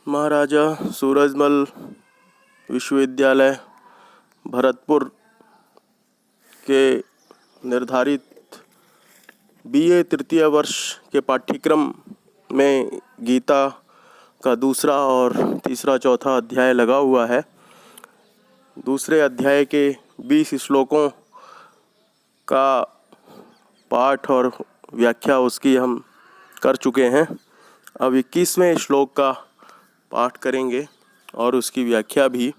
महाराजा सूरजमल विश्वविद्यालय भरतपुर के निर्धारित बीए तृतीय वर्ष के पाठ्यक्रम में गीता का दूसरा और तीसरा चौथा अध्याय लगा हुआ है। दूसरे अध्याय के 20 श्लोकों का पाठ और व्याख्या उसकी हम कर चुके हैं। अब 21वें श्लोक का पाठ करेंगे और उसकी व्याख्या भी।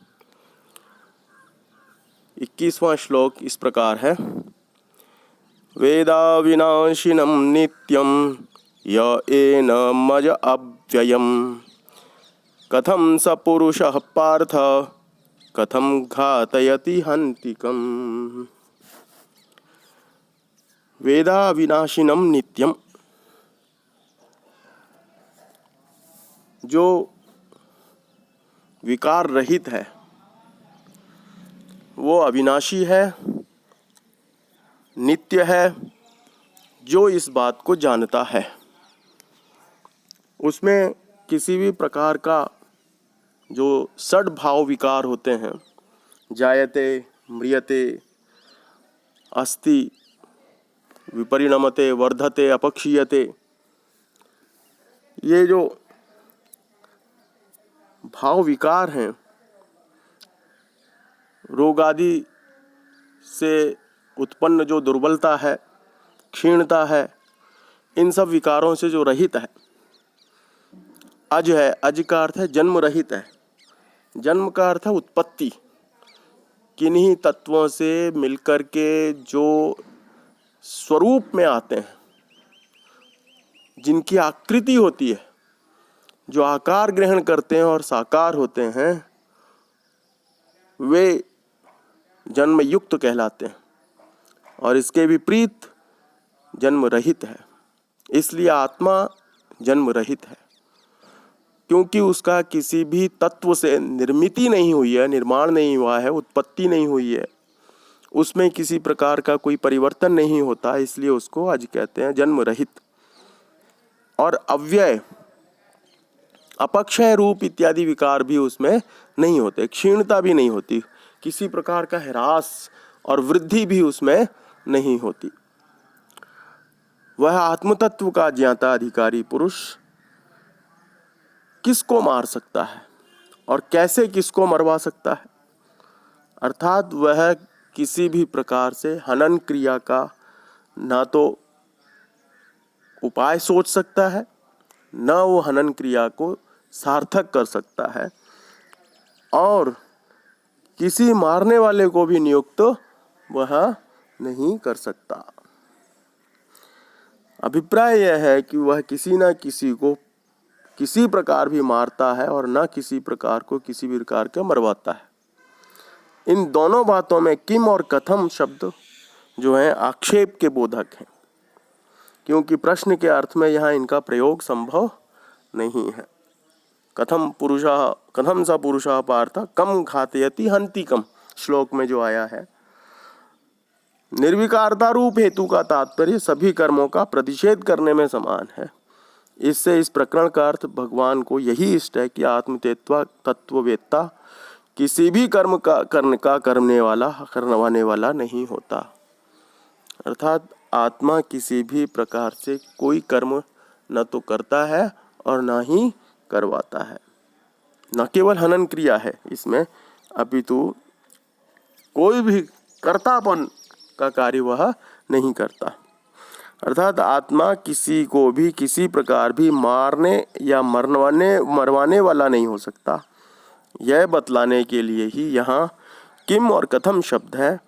21वां श्लोक इस प्रकार है। वेदा विनाशिनं नित्यं य एन मज अव्ययम् कथं स पुरुषः पार्थ कथं घातयति हन्तिकम्। वेदा विनाशिनं नित्यम, जो विकार रहित है वो अविनाशी है, नित्य है। जो इस बात को जानता है उसमें किसी भी प्रकार का जो षड्भाव विकार होते हैं, जायते, म्रियते, अस्ति, विपरिणमते, वर्धते, अपक्षीयते, ये जो भाव विकार हैं, रोग आदि से उत्पन्न जो दुर्बलता है, क्षीणता है, इन सब विकारों से जो रहित है, अज है। अज का अर्थ है जन्म रहित है। जन्म का अर्थ है उत्पत्ति। किन्हीं तत्वों से मिलकर के जो स्वरूप में आते हैं, जिनकी आकृति होती है, जो आकार ग्रहण करते हैं और साकार होते हैं, वे जन्म युक्त कहलाते हैं और इसके विपरीत जन्म रहित है। इसलिए आत्मा जन्म रहित है, क्योंकि उसका किसी भी तत्व से निर्मिति नहीं हुई है, निर्माण नहीं हुआ है, उत्पत्ति नहीं हुई है, उसमें किसी प्रकार का कोई परिवर्तन नहीं होता। इसलिए उसको अज कहते हैं, जन्म रहित। और अव्यय, अपक्षय रूप इत्यादि विकार भी उसमें नहीं होते, क्षीणता भी नहीं होती, किसी प्रकार का ह्रास और वृद्धि भी उसमें नहीं होती। वह आत्मतत्व का ज्ञाता अधिकारी पुरुष किसको मार सकता है और कैसे किसको मरवा सकता है? अर्थात वह किसी भी प्रकार से हनन क्रिया का ना तो उपाय सोच सकता है, न वो हनन क्रिया को सार्थक कर सकता है, और किसी मारने वाले को भी नियुक्त वह नहीं कर सकता। अभिप्राय यह है कि वह किसी न किसी को किसी प्रकार भी मारता है और न किसी प्रकार को किसी भी प्रकार का मरवाता है। इन दोनों बातों में किम और कथम शब्द जो हैं आक्षेप के बोधक हैं, क्योंकि प्रश्न के अर्थ में यहाँ इनका प्रयोग संभव नहीं है। कथम स पुरुषः पार्थ कम घातयति हन्तिकम् श्लोक में जो आया है, निर्विकारता रूप हेतु का तात्पर्य सभी कर्मों का प्रतिषेध करने में समान है। इससे इस प्रकरण का अर्थ भगवान को यही इष्ट है कि आत्म तत्ववेत्ता किसी भी कर्म का करने वाला नहीं होता। अर्थात आत्मा किसी भी प्रकार से कोई कर्म न तो करता है और न ही करवाता है। न केवल हनन क्रिया है इसमें, अपितु कोई भी कर्तापन का कार्य वह नहीं करता। अर्थात आत्मा किसी को भी किसी प्रकार भी मारने या मरवाने वाला नहीं हो सकता। यह बतलाने के लिए ही यहाँ किम और कथम शब्द है।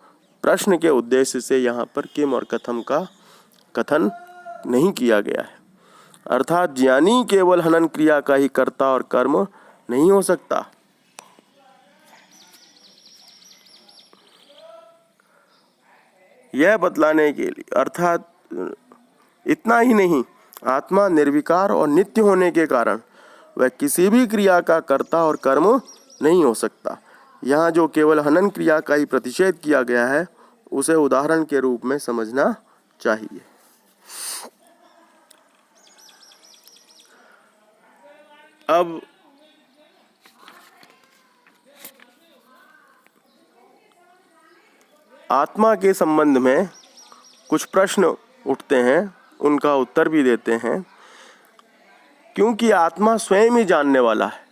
प्रश्न के उद्देश्य से यहाँ पर किम और कथम का कथन नहीं किया गया है। अर्थात ज्ञानी केवल हनन क्रिया का ही कर्ता और कर्म नहीं हो सकता। यह बतलाने के लिए, अर्थात इतना ही नहीं, आत्मा निर्विकार और नित्य होने के कारण वह किसी भी क्रिया का कर्ता और कर्म नहीं हो सकता। यहाँ जो केवल हनन क्रिया का ही प्रतिषेध किया गया है उसे उदाहरण के रूप में समझना चाहिए। अब आत्मा के संबंध में कुछ प्रश्न उठते हैं, उनका उत्तर भी देते हैं। क्योंकि आत्मा स्वयं ही जानने वाला है।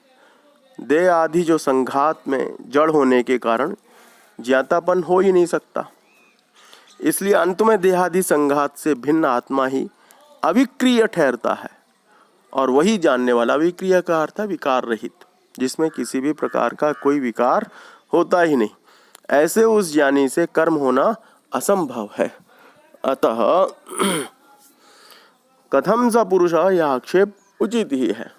देह आदि जो संघात में जड़ होने के कारण ज्ञातापन हो ही नहीं सकता। इसलिए अंत में देहादि संघात से भिन्न आत्मा ही अविक्रिय ठहरता है, और वही जानने वाला। अविक्रिय का अर्थ है विकार रहित, जिसमें किसी भी प्रकार का कोई विकार होता ही नहीं। ऐसे उस ज्ञानी से कर्म होना असंभव है। अतः कथम स पुरुष, यह आक्षेप उचित ही है।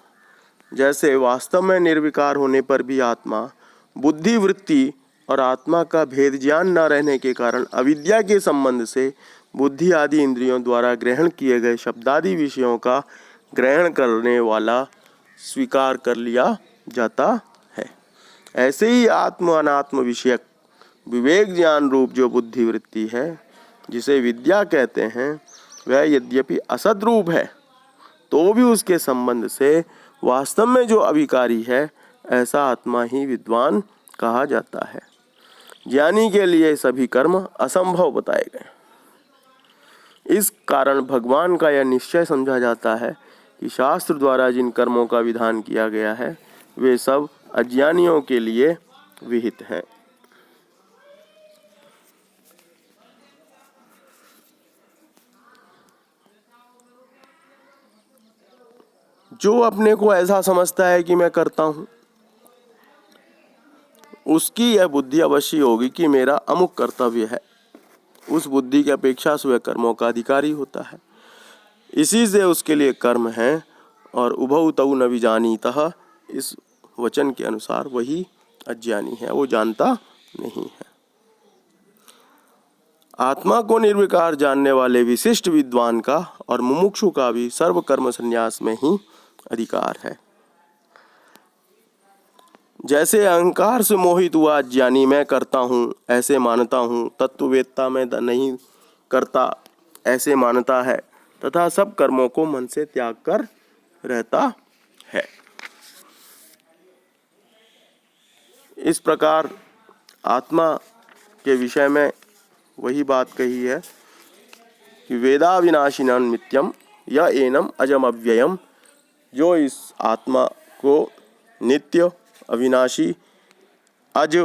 जैसे वास्तव में निर्विकार होने पर भी आत्मा, बुद्धि वृत्ति और आत्मा का भेद ज्ञान न रहने के कारण अविद्या के संबंध से बुद्धि आदि इंद्रियों द्वारा ग्रहण किए गए शब्दादि विषयों का ग्रहण करने वाला स्वीकार कर लिया जाता है, ऐसे ही आत्म अनात्म विषयक विवेक ज्ञान रूप जो बुद्धि वृत्ति है, जिसे विद्या कहते हैं, वह यद्यपि असद रूप है तो भी उसके संबंध से वास्तव में जो अविकारी है, ऐसा आत्मा ही विद्वान कहा जाता है। ज्ञानी के लिए सभी कर्म असंभव बताए गए। इस कारण भगवान का यह निश्चय समझा जाता है कि शास्त्र द्वारा जिन कर्मों का विधान किया गया है, वे सब अज्ञानियों के लिए विहित हैं। जो अपने को ऐसा समझता है कि मैं करता हूं, उसकी यह बुद्धि अवश्य होगी कि मेरा अमुक कर्तव्य है। उस बुद्धि की अपेक्षा से वह कर्मों का अधिकारी होता है। इसी से उसके लिए कर्म है। और उभौ तौ न विजानीतः, इस वचन के अनुसार वही अज्ञानी है, वो जानता नहीं है। आत्मा को निर्विकार जानने वाले विशिष्ट विद्वान का और मुमुक्षु का भी सर्व कर्म संन्यास में ही अधिकार है। जैसे अहंकार से मोहित हुआ ज्ञानी मैं करता हूँ ऐसे मानता हूँ, तत्ववेत्ता मैं नहीं करता ऐसे मानता है, तथा सब कर्मों को मन से त्याग कर रहता है। इस प्रकार आत्मा के विषय में वही बात कही है कि वेदा विनाशिनं नित्यम य एनम अजम अव्ययम। जो इस आत्मा को नित्य, अविनाशी, अज,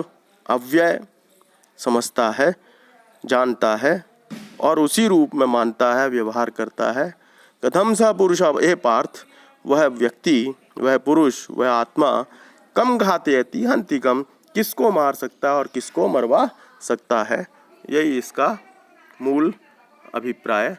अव्यय समझता है, जानता है और उसी रूप में मानता है, व्यवहार करता है। कथम सा पुरुष, हे पार्थ, वह व्यक्ति, वह पुरुष, वह आत्मा कम घातयति हन्ति कम, किसको मार सकता है और किसको मरवा सकता है। यही इसका मूल अभिप्राय